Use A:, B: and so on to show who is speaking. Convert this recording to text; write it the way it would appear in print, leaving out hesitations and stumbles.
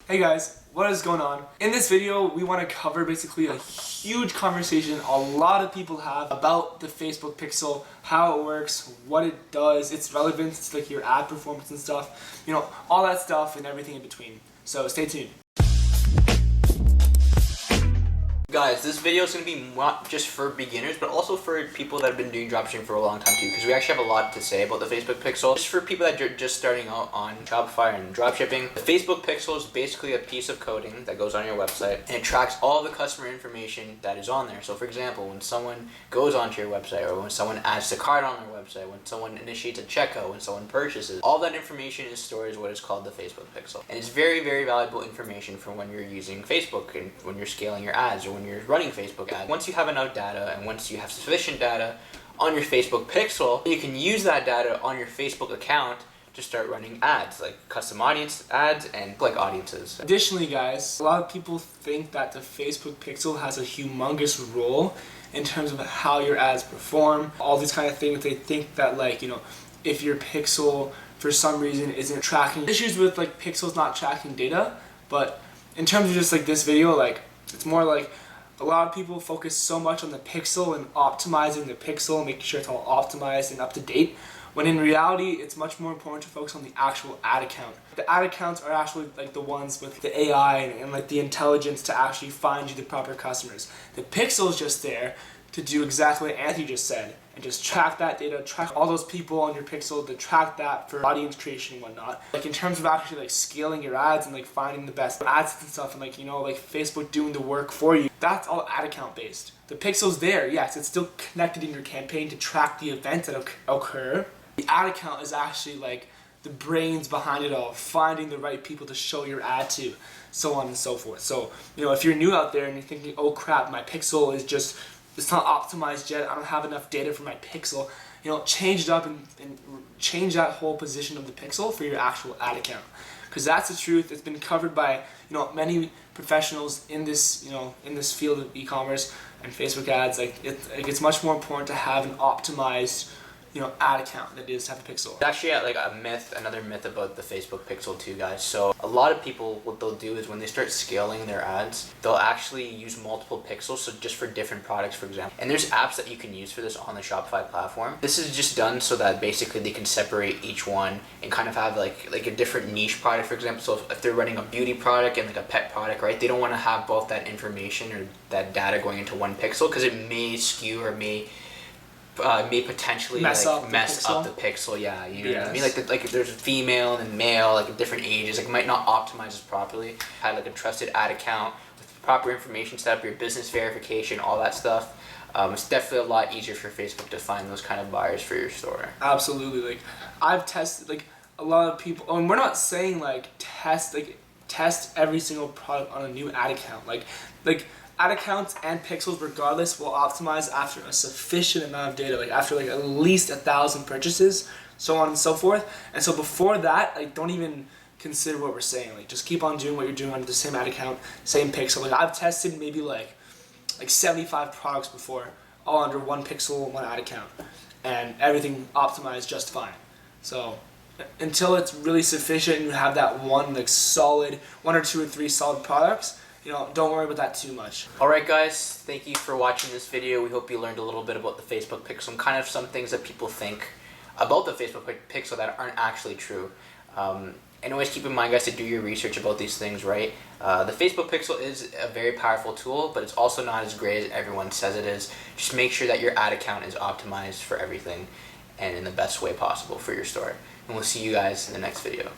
A: Hey guys, what is going on? In this video, we want to cover basically a huge conversation a lot of people have about the Facebook Pixel, how it works, what it does, its relevance to like your ad performance and stuff, you know, all that stuff and everything in between. So stay tuned.
B: Guys, this video is going to be not just for beginners, but also for people that have been doing dropshipping for a long time too, because we actually have a lot to say about the Facebook Pixel. Just for people that are just starting out on Shopify and dropshipping, the Facebook Pixel is basically a piece of coding that goes on your website, and it tracks all the customer information that is on there. So for example, when someone goes onto your website, or when someone adds the cart on their website, when someone initiates a checkout, when someone purchases, all that information is stored as what is called the Facebook Pixel. And it's very, very valuable information for when you're using Facebook and when you're scaling your ads or when you're running Facebook ads. Once you have enough data and once you have sufficient data on your Facebook Pixel, you can use that data on your Facebook account to start running ads, like custom audience ads and like audiences.
A: Additionally, guys, a lot of people think that the Facebook Pixel has a humongous role in terms of how your ads perform, all these kind of things. They think that, like, you know, if your Pixel for some reason isn't tracking, issues with like Pixels not tracking data. But in terms of just like this video, like, it's more like a lot of people focus so much on the Pixel and optimizing the Pixel, making sure it's all optimized and up to date, when in reality it's much more important to focus on the actual ad account. The ad accounts are actually like the ones with the AI and like the intelligence to actually find you the proper customers. The Pixel is just there to do exactly what Anthony just said and just track that data, track all those people on your Pixel, to track that for audience creation and whatnot. Like in terms of actually like scaling your ads and like finding the best ads and stuff, and like, you know, like Facebook doing the work for you, that's all ad account based. The Pixel's there, yes, it's still connected in your campaign to track the events that occur. The ad account is actually like the brains behind it all, finding the right people to show your ad to, so on and so forth. So, you know, if you're new out there and you're thinking, oh crap, my Pixel is just, it's not optimized yet, I don't have enough data for my Pixel, you know, change it up and change that whole position of the Pixel for your actual ad account. Because that's the truth. It's been covered by, you know, many professionals in this, you know, in this field of e-commerce and Facebook ads. Like it's much more important to have an optimized, you know, ad account than it is to have a Pixel.
B: It's actually like another myth about the Facebook Pixel too, guys. So a lot of people, what they'll do is when they start scaling their ads, they'll actually use multiple pixels, so just for different products, for example. And there's apps that you can use for this on the Shopify platform. This is just done so that basically they can separate each one and kind of have like a different niche product, for example. So if they're running a beauty product and like a pet product, right, they don't want to have both that information or that data going into one pixel, because it may skew or may potentially mess up the pixel. Yeah, you know what I mean. Like there's female and male, like different ages. Like it might not optimize as properly. Had like a trusted ad account with proper information set up, your business verification, all that stuff. It's definitely a lot easier for Facebook to find those kind of buyers for your store.
A: Absolutely. Like I've tested like a lot of people, and we're not saying like test every single product on a new ad account. Like ad accounts and pixels regardless will optimize after a sufficient amount of data, like after like at least 1,000 purchases, so on and so forth. And so before that, like, don't even consider what we're saying. Like, just keep on doing what you're doing on the same ad account, same pixel. Like I've tested maybe like 75 products before, all under one pixel, one ad account, and everything optimized just fine. So until it's really sufficient and you have that one like solid, one or two or three solid products, you know, don't worry about that too much.
B: Alright guys, thank you for watching this video. We hope you learned a little bit about the Facebook Pixel and kind of some things that people think about the Facebook Pixel that aren't actually true. And always keep in mind, guys, to do your research about these things, right? The Facebook Pixel is a very powerful tool, but it's also not as great as everyone says it is. Just make sure that your ad account is optimized for everything and in the best way possible for your store. And we'll see you guys in the next video.